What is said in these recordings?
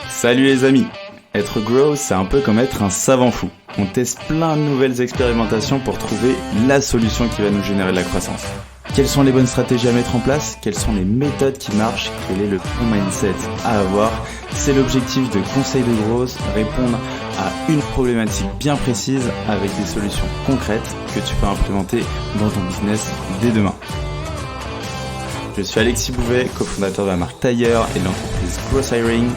Salut les amis. Être grow, c'est un peu comme être un savant fou. On teste plein de nouvelles expérimentations pour trouver la solution qui va nous générer de la croissance. Quelles sont les bonnes stratégies à mettre en place? Quelles sont les méthodes qui marchent? Quel est le bon mindset à avoir? C'est l'objectif de Conseil de Growth, répondre à une problématique bien précise avec des solutions concrètes que tu peux implémenter dans ton business dès demain. Je suis Alexis Bouvet, cofondateur de la marque Tailleur et de l'entreprise Growth Hiring,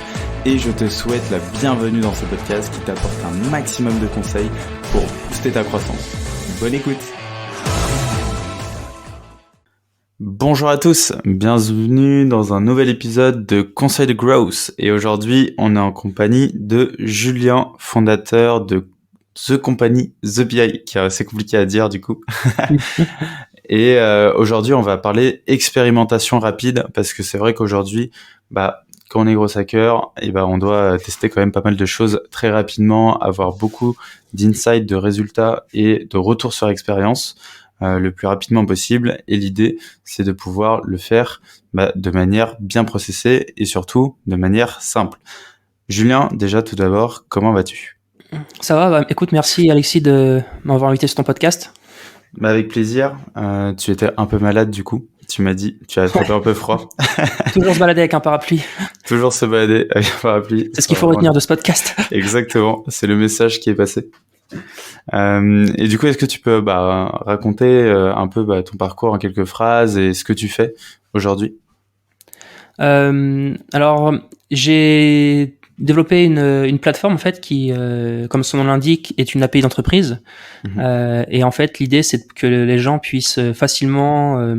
et je te souhaite la bienvenue dans ce podcast qui t'apporte un maximum de conseils pour booster ta croissance. Bonne écoute! Bonjour à tous, bienvenue dans un nouvel épisode de Conseil de Growth, et aujourd'hui on est en compagnie de Julien, fondateur de The Company The BI, qui est assez compliqué à dire du coup. Et aujourd'hui on va parler expérimentation rapide, parce que c'est vrai qu'aujourd'hui quand on est gros hacker, on doit tester quand même pas mal de choses très rapidement, avoir beaucoup d'insights, de résultats et de retours sur expérience le plus rapidement possible. Et l'idée, c'est de pouvoir le faire de manière bien processée et surtout de manière simple. Julien, déjà tout d'abord, comment vas-tu ? Ça va, écoute, merci Alexis de m'avoir invité sur ton podcast. Avec plaisir. Tu étais un peu malade du coup. Tu m'as dit, tu as attrapé un peu froid. Toujours se balader avec un parapluie. Toujours se balader avec un parapluie. C'est ce qu'il faut retenir de ce podcast. Exactement, c'est le message qui est passé. Et du coup, est-ce que tu peux raconter un peu ton parcours en quelques phrases et ce que tu fais aujourd'hui ? Alors, j'ai développé une plateforme en fait qui, comme son nom l'indique, est une API d'entreprise. Et en fait, l'idée c'est que les gens puissent facilement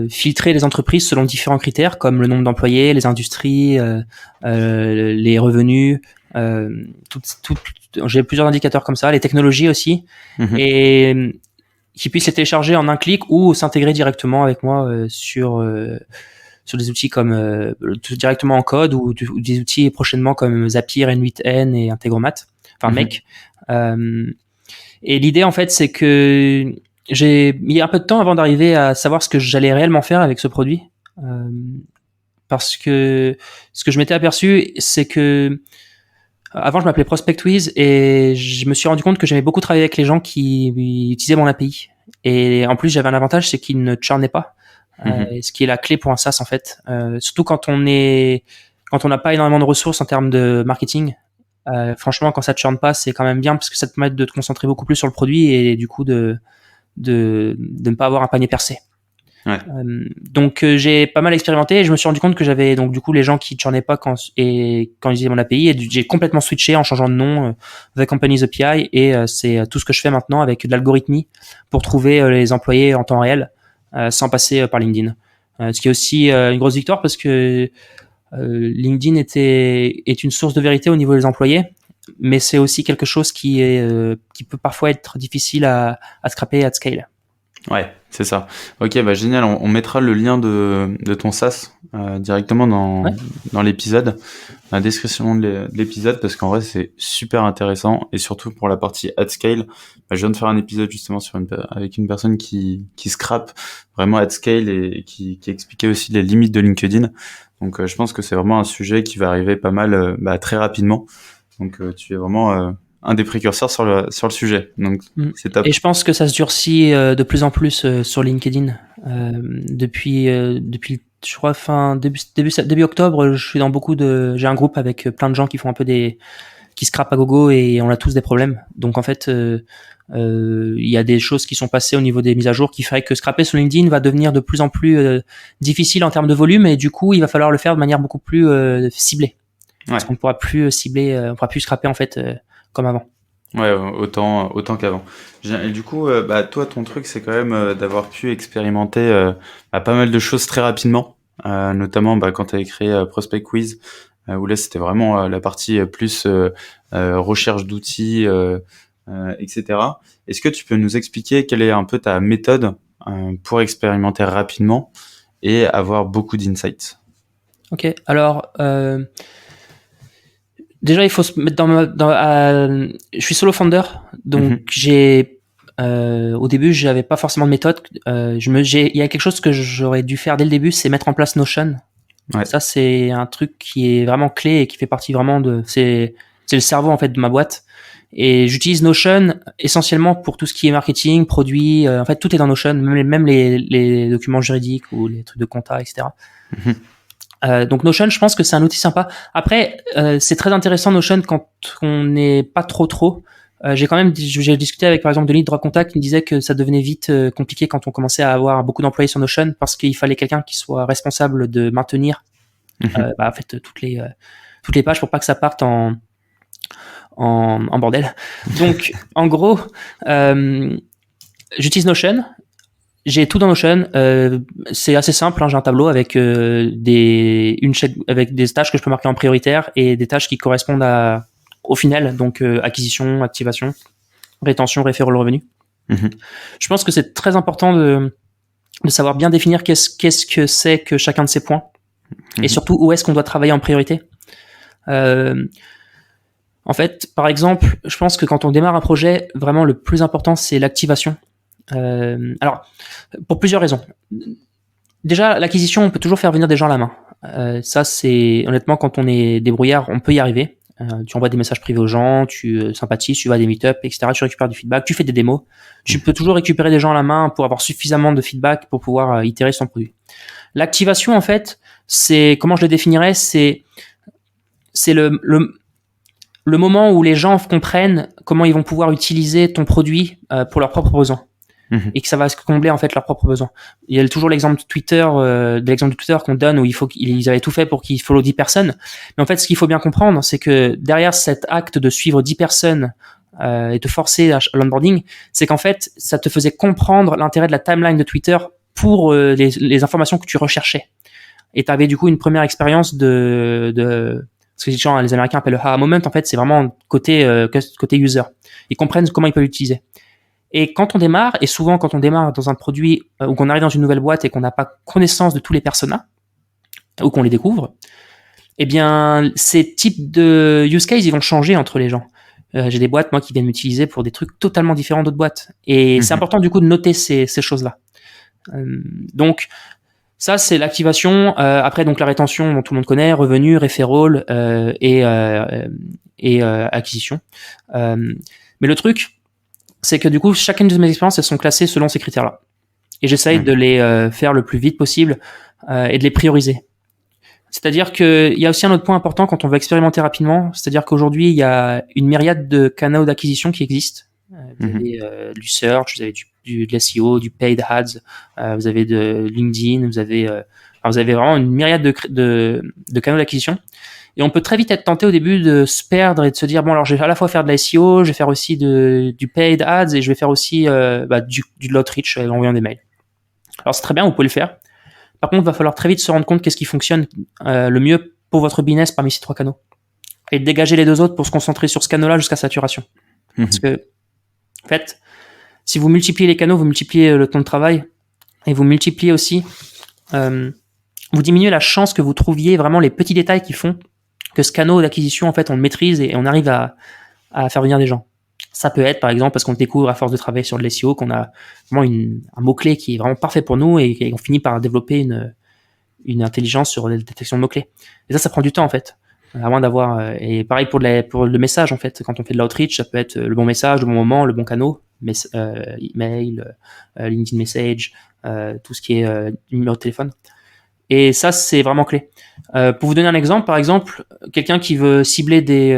filtrer les entreprises selon différents critères comme le nombre d'employés, les industries, les revenus, j'ai plusieurs indicateurs comme ça, les technologies aussi, et qui puissent les télécharger en un clic ou s'intégrer directement avec moi sur des outils comme directement en code ou des outils prochainement comme Zapier, N8N et Integromat, Mec. Et l'idée en fait c'est que j'ai mis un peu de temps avant d'arriver à savoir ce que j'allais réellement faire avec ce produit, parce que ce que je m'étais aperçu c'est que avant je m'appelais ProspectWiz et je me suis rendu compte que j'aimais beaucoup travailler avec les gens qui utilisaient mon API, et en plus j'avais un avantage, c'est qu'ils ne churnaient pas. Ce qui est la clé pour un SaaS en fait, surtout quand on n'a pas énormément de ressources en termes de marketing. Franchement, quand ça te churne pas, c'est quand même bien parce que ça te permet de te concentrer beaucoup plus sur le produit et du coup de ne pas avoir un panier percé. Ouais. Donc j'ai pas mal expérimenté et je me suis rendu compte que j'avais donc du coup les gens qui churnaient pas quand ils utilisaient mon API, et j'ai complètement switché en changeant de nom The Company The API, et c'est tout ce que je fais maintenant avec de l'algorithmie pour trouver les employés en temps réel sans passer par LinkedIn. Ce qui est aussi une grosse victoire parce que LinkedIn est une source de vérité au niveau des employés, mais c'est aussi quelque chose qui peut parfois être difficile à scraper at scale. Ouais, c'est ça. Ok, génial. On mettra le lien de ton SaaS directement dans l'épisode, dans la description de l'épisode, parce qu'en vrai c'est super intéressant, et surtout pour la partie at scale. Je viens de faire un épisode justement avec une personne qui scrape vraiment at scale et qui expliquait aussi les limites de LinkedIn. Donc je pense que c'est vraiment un sujet qui va arriver pas mal très rapidement. Donc tu es vraiment un des précurseurs sur le sujet. Donc c'est top. Et je pense que ça se durcit de plus en plus sur LinkedIn. Depuis je crois début octobre, je suis dans j'ai un groupe avec plein de gens qui font un peu qui scrapent à gogo, et on a tous des problèmes. Donc en fait il y a des choses qui sont passées au niveau des mises à jour qui ferait que scraper sur LinkedIn va devenir de plus en plus difficile en termes de volume, et du coup il va falloir le faire de manière beaucoup plus ciblée. Ouais. Parce qu'on pourra plus on pourra plus scraper en fait comme avant. Ouais, autant qu'avant. Et du coup, toi, ton truc, c'est quand même d'avoir pu expérimenter pas mal de choses très rapidement, notamment quand tu avais créé ProspectWiz, où là, c'était vraiment la partie plus recherche d'outils, etc. Est-ce que tu peux nous expliquer quelle est un peu ta méthode pour expérimenter rapidement et avoir beaucoup d'insights ? Ok, alors déjà il faut se mettre je suis solo founder, donc j'ai au début j'avais pas forcément de méthode. Il y a quelque chose que j'aurais dû faire dès le début, c'est mettre en place Notion. Ouais. Ça, c'est un truc qui est vraiment clé et qui fait partie vraiment c'est le cerveau, en fait, de ma boîte. Et j'utilise Notion essentiellement pour tout ce qui est marketing, produits. En fait, tout est dans Notion, même les documents juridiques ou les trucs de compta, etc. Donc Notion, je pense que c'est un outil sympa. Après, c'est très intéressant Notion quand on n'est pas trop. J'ai discuté avec par exemple Denis de Droit Contact qui me disait que ça devenait vite compliqué quand on commençait à avoir beaucoup d'employés sur Notion parce qu'il fallait quelqu'un qui soit responsable de maintenir en fait toutes les pages pour pas que ça parte en bordel. Donc en gros, j'utilise Notion. J'ai tout dans Notion. C'est assez simple. Hein, j'ai un tableau avec avec des tâches que je peux marquer en prioritaire et des tâches qui correspondent au final. Donc acquisition, activation, rétention, référent revenu. Je pense que c'est très important de savoir bien définir qu'est-ce que c'est que chacun de ces points et surtout où est-ce qu'on doit travailler en priorité. En fait, par exemple, je pense que quand on démarre un projet, vraiment le plus important c'est l'activation. Alors, pour plusieurs raisons. Déjà, l'acquisition, on peut toujours faire venir des gens à la main. Ça, c'est honnêtement, quand on est débrouillard, on peut y arriver. Tu envoies des messages privés aux gens, tu sympathises, tu vas à des meet-up, etc. Tu récupères du feedback, tu fais des démos. Tu peux toujours récupérer des gens à la main pour avoir suffisamment de feedback pour pouvoir itérer son produit. L'activation, en fait, c'est comment je le définirais, c'est le moment où les gens comprennent comment ils vont pouvoir utiliser ton produit pour leurs propres besoins. Et que ça va combler en fait leurs propres besoins. Il y a toujours l'exemple de Twitter, qu'on donne où ils avaient tout fait pour qu'ils follow 10 personnes. Mais en fait, ce qu'il faut bien comprendre, c'est que derrière cet acte de suivre 10 personnes et te forcer à l'onboarding, c'est qu'en fait, ça te faisait comprendre l'intérêt de la timeline de Twitter pour les informations que tu recherchais. Et tu avais du coup une première expérience de ce que les Américains appellent le aha moment. En fait, c'est vraiment côté user. Ils comprennent comment ils peuvent l'utiliser. Et quand on démarre, et souvent quand on démarre dans un produit ou qu'on arrive dans une nouvelle boîte et qu'on n'a pas connaissance de tous les personas, ou qu'on les découvre, eh bien, ces types de use cases, ils vont changer entre les gens. J'ai des boîtes, moi, qui viennent m'utiliser pour des trucs totalement différents d'autres boîtes. Et c'est important, du coup, de noter ces choses-là. Donc, ça, c'est l'activation. Après, donc, la rétention, dont tout le monde connaît, revenu, referral et acquisition. Mais le truc, c'est que du coup, chacune de mes expériences, elles sont classées selon ces critères-là. Et j'essaye de les faire le plus vite possible et de les prioriser. C'est-à-dire qu'il y a aussi un autre point important quand on veut expérimenter rapidement, c'est-à-dire qu'aujourd'hui, il y a une myriade de canaux d'acquisition qui existent. Vous avez du search, vous avez de l'SEO, du paid ads, vous avez de LinkedIn, vous avez vraiment une myriade de canaux d'acquisition. Et on peut très vite être tenté au début de se perdre et de se dire, bon, alors je vais à la fois faire de la SEO, je vais faire aussi du paid ads et je vais faire aussi de l'outreach en envoyant des mails. Alors c'est très bien, vous pouvez le faire. Par contre, il va falloir très vite se rendre compte qu'est-ce qui fonctionne le mieux pour votre business parmi ces 3 canaux. Et de dégager les 2 autres pour se concentrer sur ce canal-là jusqu'à saturation. Parce que, en fait, si vous multipliez les canaux, vous multipliez le temps de travail et vous multipliez aussi, vous diminuez la chance que vous trouviez vraiment les petits détails qui font que ce canal d'acquisition, en fait, on le maîtrise et on arrive à faire venir des gens. Ça peut être, par exemple, parce qu'on découvre à force de travailler sur le SEO qu'on a vraiment un mot-clé qui est vraiment parfait pour nous et on finit par développer une intelligence sur la détection de mots-clés. Et ça prend du temps, en fait. À moins d'avoir, et pareil pour le message, en fait. Quand on fait de l'outreach, ça peut être le bon message, le bon moment, le bon canal, email, LinkedIn message, tout ce qui est numéro de téléphone. Et ça, c'est vraiment clé. Pour vous donner un exemple, par exemple, quelqu'un qui veut cibler des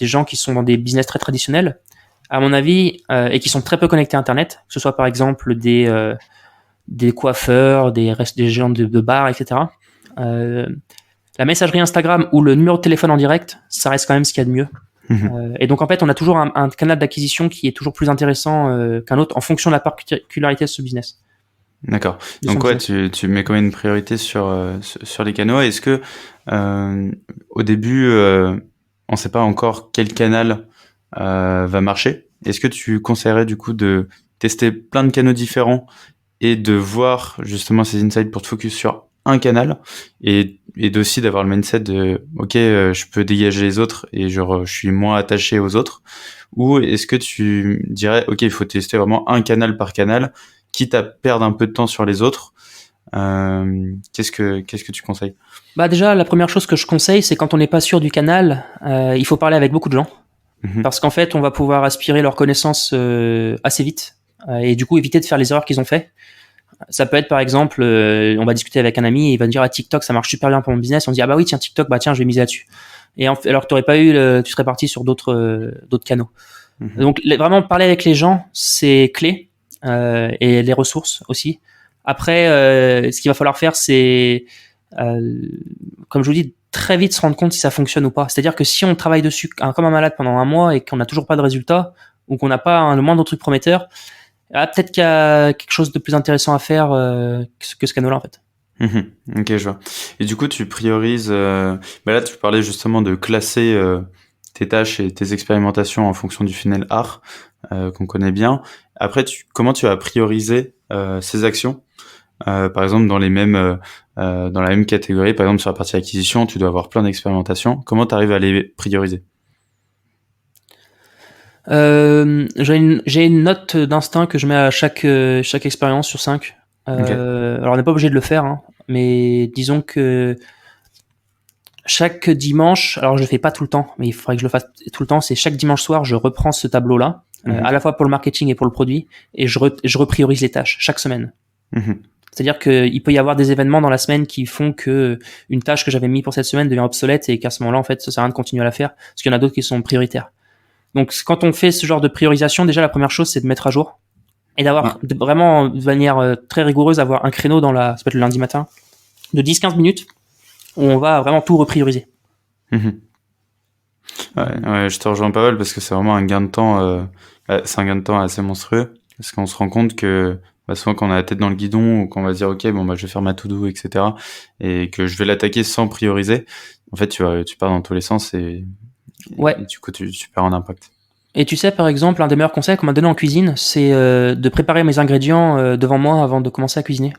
gens qui sont dans des business très traditionnels, à mon avis, et qui sont très peu connectés à Internet, que ce soit par exemple des coiffeurs, des gens de bars, etc. La messagerie Instagram ou le numéro de téléphone en direct, ça reste quand même ce qu'il y a de mieux. Et donc en fait, on a toujours un canal d'acquisition qui est toujours plus intéressant qu'un autre en fonction de la particularité de ce business. D'accord. Donc ouais, tu mets quand même une priorité sur les canaux. Est-ce que au début, on sait pas encore quel canal va marcher? Est-ce que tu conseillerais du coup de tester plein de canaux différents et de voir justement ces insights pour te focus sur un canal et d'aussi d'avoir le mindset de ok, je peux dégager les autres et je suis moins attaché aux autres? Ou est-ce que tu dirais ok, il faut tester vraiment un canal par canal, quitte à perdre un peu de temps sur les autres, Qu'est-ce que tu conseilles? Bah déjà, la première chose que je conseille, c'est quand on n'est pas sûr du canal, il faut parler avec beaucoup de gens. Parce qu'en fait, on va pouvoir aspirer leurs connaissances assez vite et du coup éviter de faire les erreurs qu'ils ont fait. Ça peut être par exemple, on va discuter avec un ami et il va me dire TikTok ça marche super bien pour mon business. On dit ah bah oui tiens TikTok bah tiens je vais miser là-dessus. Et alors t'aurais pas eu, tu serais parti sur d'autres canaux. Donc vraiment parler avec les gens c'est clé et les ressources aussi. Après ce qu'il va falloir faire c'est comme je vous dis très vite se rendre compte si ça fonctionne ou pas. C'est-à-dire que si on travaille dessus comme un malade pendant un mois et qu'on n'a toujours pas de résultat ou qu'on n'a pas le moindre truc prometteur, peut-être qu'il y a quelque chose de plus intéressant à faire que ce canal-là en fait. Ok, je vois. Et du coup, tu priorises. Là, tu parlais justement de classer tes tâches et tes expérimentations en fonction du funnel art qu'on connaît bien. Après, comment tu vas prioriser ces actions? Par exemple, dans dans la même catégorie, par exemple sur la partie acquisition, tu dois avoir plein d'expérimentations. Comment tu arrives à les prioriser? J'ai une note d'instinct que je mets à chaque expérience sur 5. Ok. Alors on n'est pas obligé de le faire, hein, mais disons que chaque dimanche, alors je le fais pas tout le temps, mais il faudrait que je le fasse tout le temps, c'est chaque dimanche soir, je reprends ce tableau-là, à la fois pour le marketing et pour le produit, et je repriorise les tâches chaque semaine. C'est-à-dire qu'il peut y avoir des événements dans la semaine qui font que une tâche que j'avais mis pour cette semaine devient obsolète et qu'à ce moment-là, en fait, ça sert à rien de continuer à la faire parce qu'il y en a d'autres qui sont prioritaires. Donc, quand on fait ce genre de priorisation, déjà, la première chose, c'est de mettre à jour et d'avoir vraiment, de manière très rigoureuse, avoir un créneau ça peut être le lundi matin, de 10-15 minutes où on va vraiment tout reprioriser. Ouais, je te rejoins pas mal parce que c'est vraiment un gain de temps, c'est un gain de temps assez monstrueux parce qu'on se rend compte que souvent quand on a la tête dans le guidon ou qu'on va se dire ok bon je vais faire ma to-do etc et que je vais l'attaquer sans prioriser, en fait tu pars dans tous les sens et du coup tu perds en impact. Et tu sais, par exemple, un des meilleurs conseils qu'on m'a donné en cuisine, c'est de préparer mes ingrédients devant moi avant de commencer à cuisiner.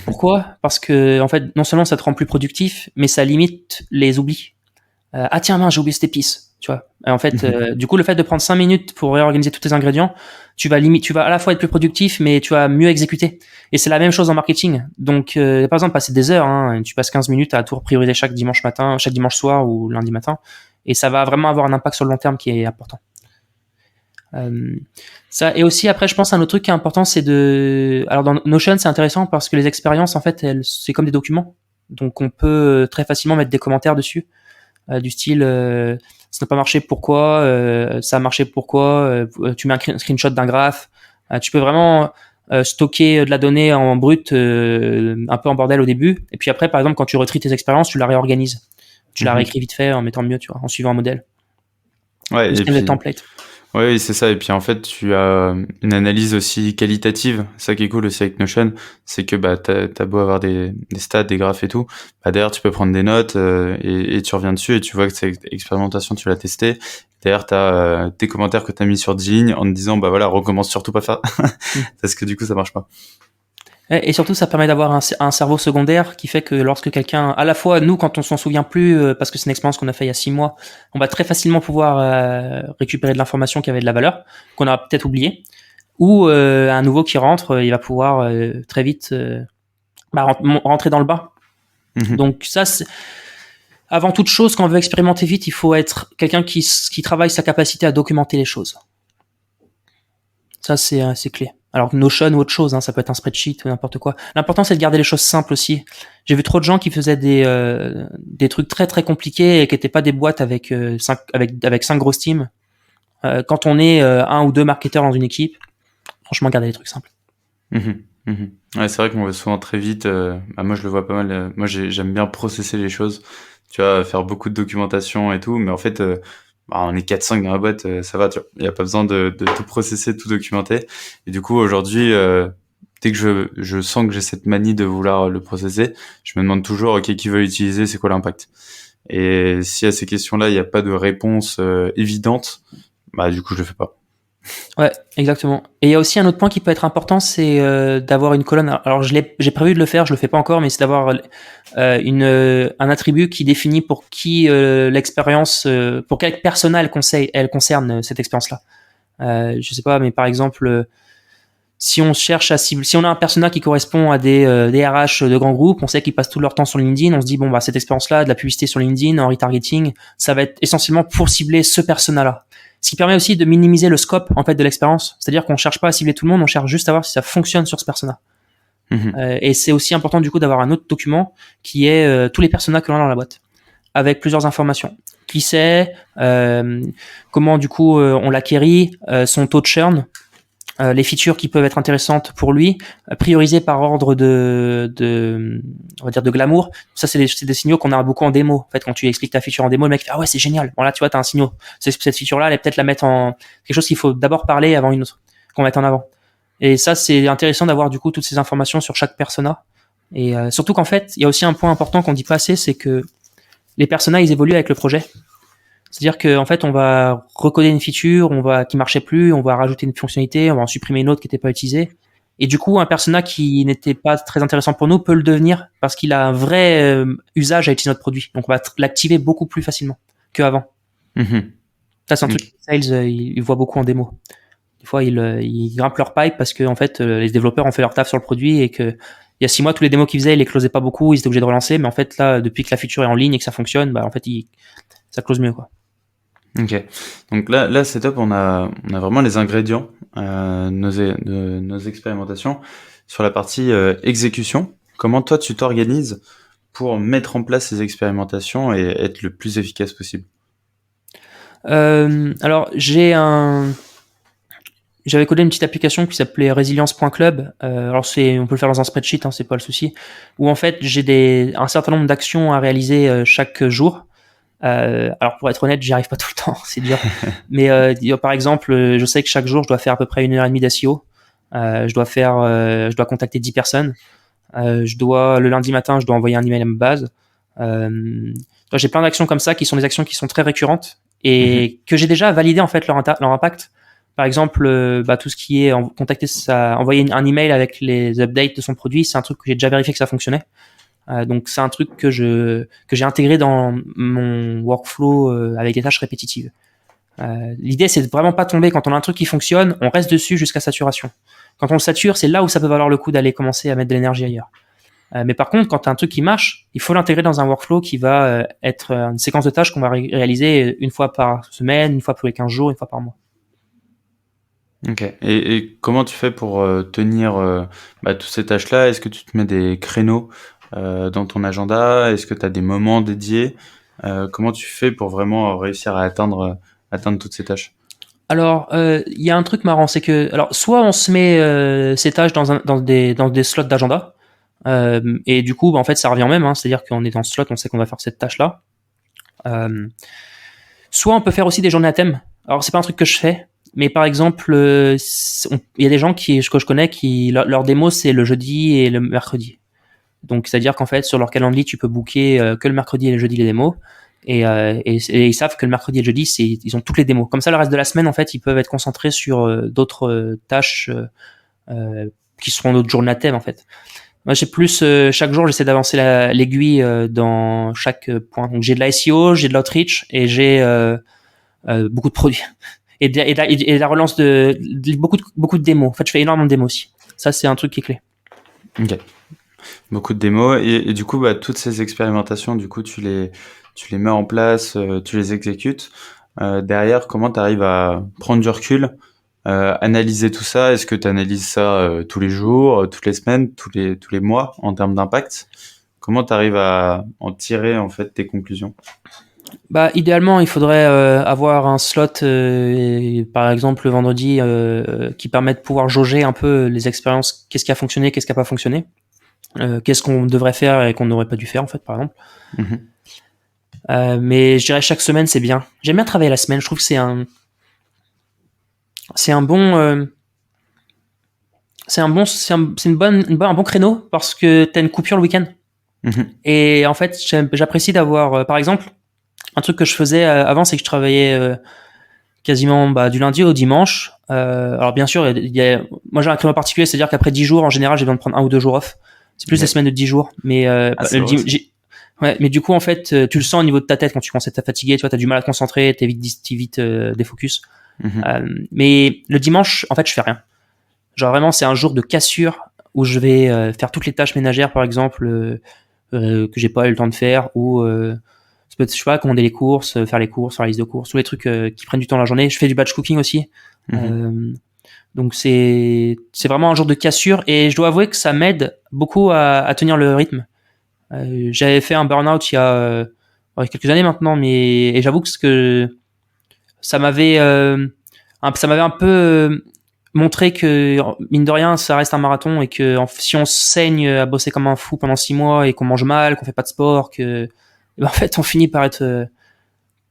Pourquoi? Parce que, en fait, non seulement ça te rend plus productif, mais ça limite les oublis. Ah tiens, mince, j'ai oublié cette épice, tu vois. Et en fait, du coup, le fait de prendre 5 minutes pour réorganiser tous tes ingrédients, tu vas à la fois être plus productif, mais tu vas mieux exécuter. Et c'est la même chose en marketing. Donc, par exemple, passer des heures, hein, tu passes 15 minutes à tout prioriser chaque dimanche soir ou lundi matin, et ça va vraiment avoir un impact sur le long terme qui est important. Ça, et aussi après je pense un autre truc qui est important c'est alors dans Notion c'est intéressant parce que les expériences en fait c'est comme des documents donc on peut très facilement mettre des commentaires dessus du style ça n'a pas marché pourquoi, ça a marché pourquoi, tu mets un screenshot d'un graphe, tu peux vraiment stocker de la donnée en brut un peu en bordel au début et puis après par exemple quand tu retries tes expériences tu la réorganises, tu la réécris vite fait en mettant mieux, tu vois, en suivant un modèle, et puis des templates. Oui, c'est ça. Et puis en fait, tu as une analyse aussi qualitative. Ça qui est cool aussi avec Notion, c'est que t'as beau avoir des stats, des graphes et tout, derrière tu peux prendre des notes et tu reviens dessus et tu vois que cette expérimentation tu l'as testé. Derrière t'as tes commentaires que t'as mis sur 10 lignes en te disant voilà recommence surtout pas faire parce que du coup ça marche pas. Et surtout, ça permet d'avoir un cerveau secondaire qui fait que lorsque quelqu'un, à la fois nous, quand on s'en souvient plus, parce que c'est une expérience qu'on a fait il y a 6 mois, on va très facilement pouvoir récupérer de l'information qui avait de la valeur, qu'on a peut-être oublié, ou un nouveau qui rentre, il va pouvoir très vite rentrer dans le bain. Donc ça, avant toute chose, quand on veut expérimenter vite, il faut être quelqu'un qui travaille sa capacité à documenter les choses. Ça, c'est clé. Alors Notion ou autre chose, hein, ça peut être un spreadsheet ou n'importe quoi. L'important c'est de garder les choses simples aussi. J'ai vu trop de gens qui faisaient des trucs très très compliqués et qui n'étaient pas des boîtes avec 5 grosses teams. Quand on est un ou deux marketeurs dans une équipe, franchement garder les trucs simples. Ouais, c'est vrai qu'on va souvent très vite. Moi je le vois pas mal. Moi j'aime bien processer les choses. Tu vois, faire beaucoup de documentation et tout, mais en fait on est 4-5 dans la boîte, ça va, tu vois. Il n'y a pas besoin de tout processer, tout documenter. Et du coup, aujourd'hui, dès que je sens que j'ai cette manie de vouloir le processer, je me demande toujours, ok, qui veut l'utiliser, c'est quoi l'impact? Et si à ces questions-là, il n'y a pas de réponse évidente, du coup, je le fais pas. Ouais, exactement. Et il y a aussi un autre point qui peut être important, c'est d'avoir une colonne. Alors j'ai prévu de le faire, je le fais pas encore, mais c'est d'avoir un attribut qui définit pour qui l'expérience, pour quel persona elle concerne cette expérience-là. Je sais pas, mais par exemple, si on cherche à cibler, si on a un persona qui correspond à des RH de grands groupes, on sait qu'ils passent tout leur temps sur LinkedIn, on se dit bon bah cette expérience-là, de la publicité sur LinkedIn en retargeting, ça va être essentiellement pour cibler ce persona-là. Ce qui permet aussi de minimiser le scope en fait de l'expérience, c'est-à-dire qu'on cherche pas à cibler tout le monde, on cherche juste à voir si ça fonctionne sur ce persona. Et c'est aussi important du coup d'avoir un autre document qui est tous les personas que l'on a dans la boîte, avec plusieurs informations. Qui c'est, comment du coup on l'acquérit, son taux de churn, les features qui peuvent être intéressantes pour lui, priorisées par ordre on va dire de glamour. Ça, c'est des signaux qu'on a beaucoup en démo. En fait, quand tu expliques ta feature en démo, le mec fait ah ouais c'est génial. Bon là tu vois t'as un signal. Cette feature-là, elle est peut-être la mettre en quelque chose qu'il faut d'abord parler avant une autre, qu'on mette en avant. Et ça c'est intéressant d'avoir du coup toutes ces informations sur chaque persona. Et surtout qu'en fait, il y a aussi un point important qu'on dit pas assez, c'est que les personas ils évoluent avec le projet. C'est-à-dire qu'en fait, on va recoder une feature, qui marchait plus, on va rajouter une fonctionnalité, on va en supprimer une autre qui n'était pas utilisée. Et du coup, un persona qui n'était pas très intéressant pour nous peut le devenir parce qu'il a un vrai usage à utiliser notre produit. Donc, on va l'activer beaucoup plus facilement qu'avant. Ça, c'est un truc que les sales, ils voient beaucoup en démo. Des fois, ils grimpent leur pipe parce que en fait, les développeurs ont fait leur taf sur le produit et que il y a 6 mois, tous les démos qu'ils faisaient, ils les closaient pas beaucoup, ils étaient obligés de relancer. Mais en fait, là, depuis que la feature est en ligne et que ça fonctionne, bah en fait, ça close mieux, quoi. Ok, donc là c'est top, on a vraiment les ingrédients de nos expérimentations. Sur la partie exécution, comment toi tu t'organises pour mettre en place ces expérimentations et être le plus efficace possible? Alors j'avais codé une petite application qui s'appelait resilience.club. Alors on peut le faire dans un spreadsheet, hein, c'est pas le souci. Où en fait j'ai un certain nombre d'actions à réaliser chaque jour. Alors pour être honnête, j'y arrive pas tout le temps, c'est dur. Mais par exemple, je sais que chaque jour, je dois faire à peu près 1h30 d'SEO. Je dois contacter 10 personnes. Le lundi matin, je dois envoyer un email à ma base. J'ai plein d'actions comme ça qui sont des actions qui sont très récurrentes et que j'ai déjà validé en fait leur impact. Par exemple, tout ce qui est envoyer un email avec les updates de son produit, c'est un truc que j'ai déjà vérifié que ça fonctionnait. Donc c'est un truc que j'ai intégré dans mon workflow avec des tâches répétitives. L'idée c'est de vraiment pas tomber quand on a un truc qui fonctionne, on reste dessus jusqu'à saturation. Quand on le sature, c'est là où ça peut valoir le coup d'aller commencer à mettre de l'énergie ailleurs. Mais par contre, quand tu as un truc qui marche, il faut l'intégrer dans un workflow qui va être une séquence de tâches qu'on va réaliser une fois par semaine, une fois tous les 15 jours, une fois par mois. Ok. Et comment tu fais pour tenir toutes ces tâches-là? Est-ce que tu te mets des créneaux dans ton agenda? Est-ce que tu as des moments dédiés? Comment tu fais pour vraiment réussir à atteindre toutes ces tâches? Alors, il y a un truc marrant, c'est que, soit on se met ces tâches dans des slots d'agenda, et du coup, en fait, ça revient au même, hein, c'est-à-dire qu'on est dans ce slot, on sait qu'on va faire cette tâche-là. Soit on peut faire aussi des journées à thème. Alors, c'est pas un truc que je fais, mais par exemple, il y a des gens que je connais qui leur démo c'est le jeudi et le mercredi. Donc, c'est-à-dire qu'en fait, sur leur calendrier, tu peux booker que le mercredi et le jeudi les démos. Et ils savent que le mercredi et le jeudi, ils ont toutes les démos. Comme ça, le reste de la semaine, en fait, ils peuvent être concentrés sur d'autres tâches qui seront d'autres journées à thème, en fait. Moi, j'ai plus chaque jour, j'essaie d'avancer l'aiguille dans chaque point. Donc, j'ai de la SEO, j'ai de l'outreach et j'ai beaucoup de produits et la relance de beaucoup de démos. En fait, je fais énormément de démos aussi. Ça, c'est un truc qui est clé. Ok. Beaucoup de démos et du coup, toutes ces expérimentations, du coup, tu les mets en place, tu les exécutes. Derrière, comment tu arrives à prendre du recul, analyser tout ça? Est-ce que tu analyses ça tous les jours, toutes les semaines, tous les mois en termes d'impact? Comment tu arrives à en tirer en fait tes conclusions? Idéalement, il faudrait avoir un slot, par exemple le vendredi, qui permet de pouvoir jauger un peu les expériences, qu'est-ce qui a fonctionné, qu'est-ce qui a pas fonctionné, qu'est-ce qu'on devrait faire et qu'on n'aurait pas dû faire en fait, par exemple. Mais je dirais chaque semaine c'est bien. J'aime bien travailler la semaine. Je trouve que c'est un bon créneau parce que t'as une coupure le week-end. Et en fait, j'apprécie d'avoir, par exemple, un truc que je faisais avant, c'est que je travaillais quasiment du lundi au dimanche. Alors bien sûr, moi j'ai un créneau particulier, c'est-à-dire qu'après 10 jours, en général, j'ai besoin de prendre 1 ou 2 jours off. C'est plus des semaines de 10 jours. Mais mais du coup, en fait, tu le sens au niveau de ta tête quand tu commences à être fatigué, tu vois, t'as du mal à te concentrer, t'es vite défocus. Mais le dimanche, en fait, je fais rien. Genre vraiment, c'est un jour de cassure où je vais faire toutes les tâches ménagères, par exemple, que j'ai pas eu le temps de faire, ou ça peut être, je sais pas, commander les courses, faire la liste de courses, tous les trucs qui prennent du temps la journée. Je fais du batch cooking aussi. Donc c'est vraiment un jour de cassure, et je dois avouer que ça m'aide beaucoup à tenir le rythme. J'avais fait un burn-out il y a quelques années maintenant, et j'avoue que ça m'avait un peu montré que, mine de rien, ça reste un marathon, et que si on saigne à bosser comme un fou pendant 6 mois et qu'on mange mal, qu'on fait pas de sport, en fait on finit par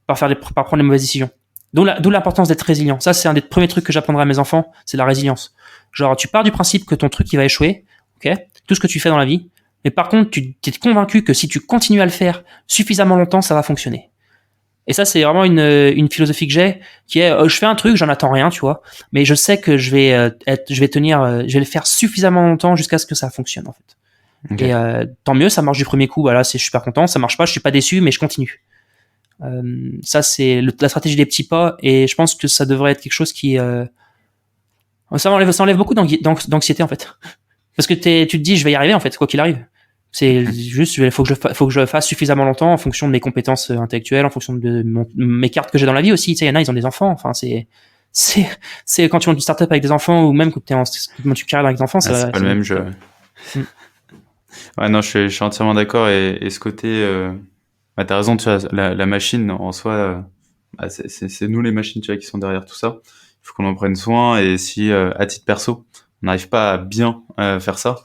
prendre les mauvaises décisions. D'où l'importance d'être résilient. Ça, c'est un des premiers trucs que j'apprendrai à mes enfants, c'est la résilience. Genre, tu pars du principe que ton truc il va échouer, ok, tout ce que tu fais dans la vie, mais par contre tu es convaincu que si tu continues à le faire suffisamment longtemps, ça va fonctionner. Et ça, c'est vraiment une philosophie que j'ai, qui est, je fais un truc, j'en attends rien, tu vois, mais je sais que je vais le faire suffisamment longtemps jusqu'à ce que ça fonctionne, en fait. Okay. Et tant mieux, ça marche du premier coup, bah là, je suis super content. Ça marche pas, je suis pas déçu, mais je continue. Ça, c'est la stratégie des petits pas, et je pense que ça devrait être quelque chose qui ça enlève beaucoup d'anxiété, en fait, parce que tu te dis, je vais y arriver, en fait, quoi qu'il arrive. C'est juste, faut que je fasse suffisamment longtemps en fonction de mes compétences intellectuelles, en fonction de mes cartes que j'ai dans la vie aussi. Tu sais, il y en a, ils ont des enfants. Enfin, c'est quand tu montes une startup avec des enfants, ou même quand tu carrières avec des enfants, c'est pas le même jeu. Ouais, non, je suis entièrement d'accord, et ce côté, t'as raison, tu vois, la machine en soi, c'est nous les machines, tu vois, qui sont derrière tout ça. Il faut qu'on en prenne soin, et si à titre perso, on n'arrive pas à bien faire ça,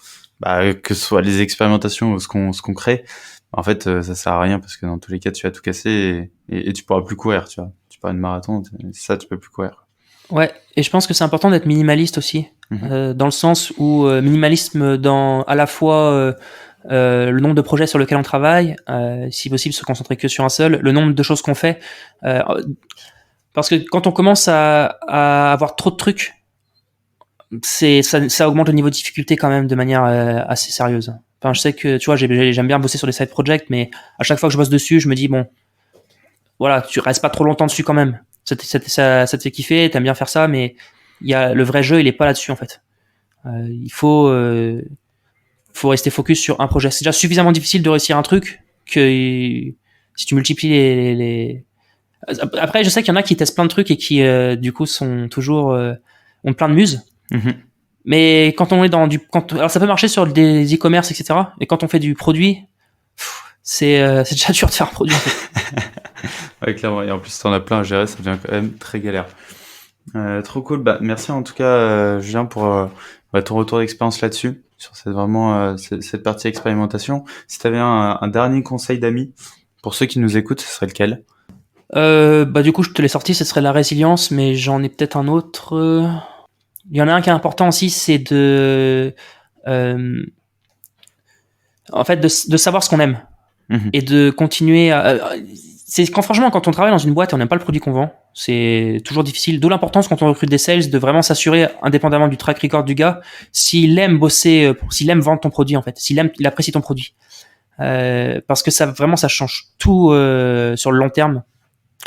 que ce soit les expérimentations ou ce qu'on crée, en fait, ça sert à rien, parce que dans tous les cas, tu vas tout casser, et tu pourras plus courir, tu vois. Tu pars une marathon, ça, tu peux plus courir. Ouais, et je pense que c'est important d'être minimaliste aussi, dans le sens où minimalisme dans à la fois le nombre de projets sur lesquels on travaille, si possible se concentrer que sur un seul, le nombre de choses qu'on fait, parce que quand on commence à avoir trop de trucs, ça augmente le niveau de difficulté quand même de manière assez sérieuse. Enfin, je sais que, tu vois, j'aime bien bosser sur des side projects, mais à chaque fois que je bosse dessus, je me dis, bon, voilà, tu restes pas trop longtemps dessus quand même. Ça te fait kiffer, t'aimes bien faire ça, mais le vrai jeu, il est pas là-dessus, en fait. Il faut rester focus sur un projet. C'est déjà suffisamment difficile de réussir un truc que si tu multiplies les... Après, je sais qu'il y en a qui testent plein de trucs et qui, du coup, sont toujours, ont plein de muses. Mais quand on est alors ça peut marcher sur des e-commerce, etc. Mais quand on fait du produit, c'est déjà dur de faire un produit, en fait. Ouais, clairement. Et en plus, t'en as plein à gérer, ça devient quand même très galère. Trop cool. Merci en tout cas, Julien, pour ton retour d'expérience là-dessus, sur cette partie expérimentation. Si t'avais un dernier conseil d'amis pour ceux qui nous écoutent, ce serait lequel? Du coup, je te l'ai sorti, ce serait la résilience, mais j'en ai peut-être un autre. Il y en a un qui est important aussi, c'est en fait, de savoir ce qu'on aime. Et de continuer franchement, quand on travaille dans une boîte et on n'aime pas le produit qu'on vend, c'est toujours difficile. D'où l'importance, quand on recrute des sales, de vraiment s'assurer, indépendamment du track record du gars, s'il aime bosser, s'il aime vendre ton produit, en fait, il apprécie ton produit. Parce que ça change tout sur le long terme,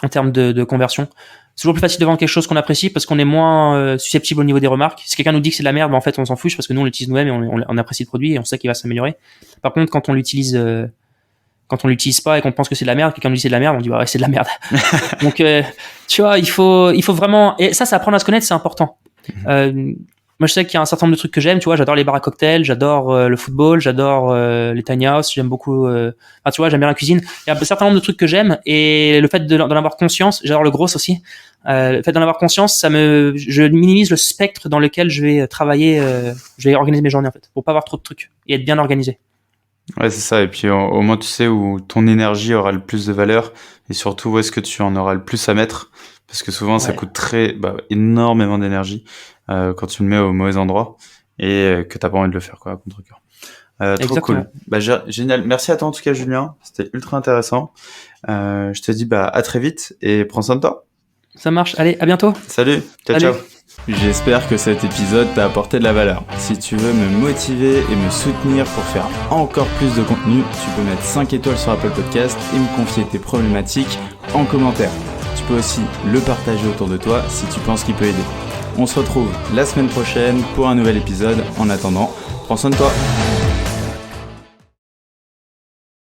en termes de conversion. C'est toujours plus facile de vendre quelque chose qu'on apprécie, parce qu'on est moins susceptible au niveau des remarques. Si quelqu'un nous dit que c'est de la merde, en fait, on s'en fiche, parce que nous, on l'utilise nous-mêmes, et on apprécie le produit, et on sait qu'il va s'améliorer. Par contre, quand on l'utilise pas et qu'on pense que c'est de la merde, quelqu'un nous dit c'est de la merde, on dit ouais, c'est de la merde. Donc tu vois, il faut vraiment, et ça apprendre à se connaître, c'est important. Moi, je sais qu'il y a un certain nombre de trucs que j'aime, tu vois, j'adore les bars à cocktails, j'adore le football, j'adore les tiny house, j'aime beaucoup tu vois, j'aime bien la cuisine. Il y a un certain nombre de trucs que j'aime, et le fait d'en avoir conscience, j'adore le gros aussi. Le fait d'en avoir conscience, je minimise le spectre dans lequel je vais travailler, je vais organiser mes journées, en fait, pour pas avoir trop de trucs et être bien organisé. Ouais, c'est ça. Et puis au moins tu sais où ton énergie aura le plus de valeur, et surtout où est-ce que tu en auras le plus à mettre, parce que souvent ça coûte énormément d'énergie quand tu le mets au mauvais endroit, et que t'as pas envie de le faire, quoi, à contre-cœur. Trop cool. Génial. Merci à toi en tout cas, Julien. C'était ultra intéressant. Je te dis à très vite, et prends soin de toi. Ça marche. Allez, à bientôt. Salut. Ciao. J'espère que cet épisode t'a apporté de la valeur. Si tu veux me motiver et me soutenir pour faire encore plus de contenu, tu peux mettre 5 étoiles sur Apple Podcast et me confier tes problématiques en commentaire. Tu peux aussi le partager autour de toi si tu penses qu'il peut aider. On se retrouve la semaine prochaine pour un nouvel épisode. En attendant, prends soin de toi.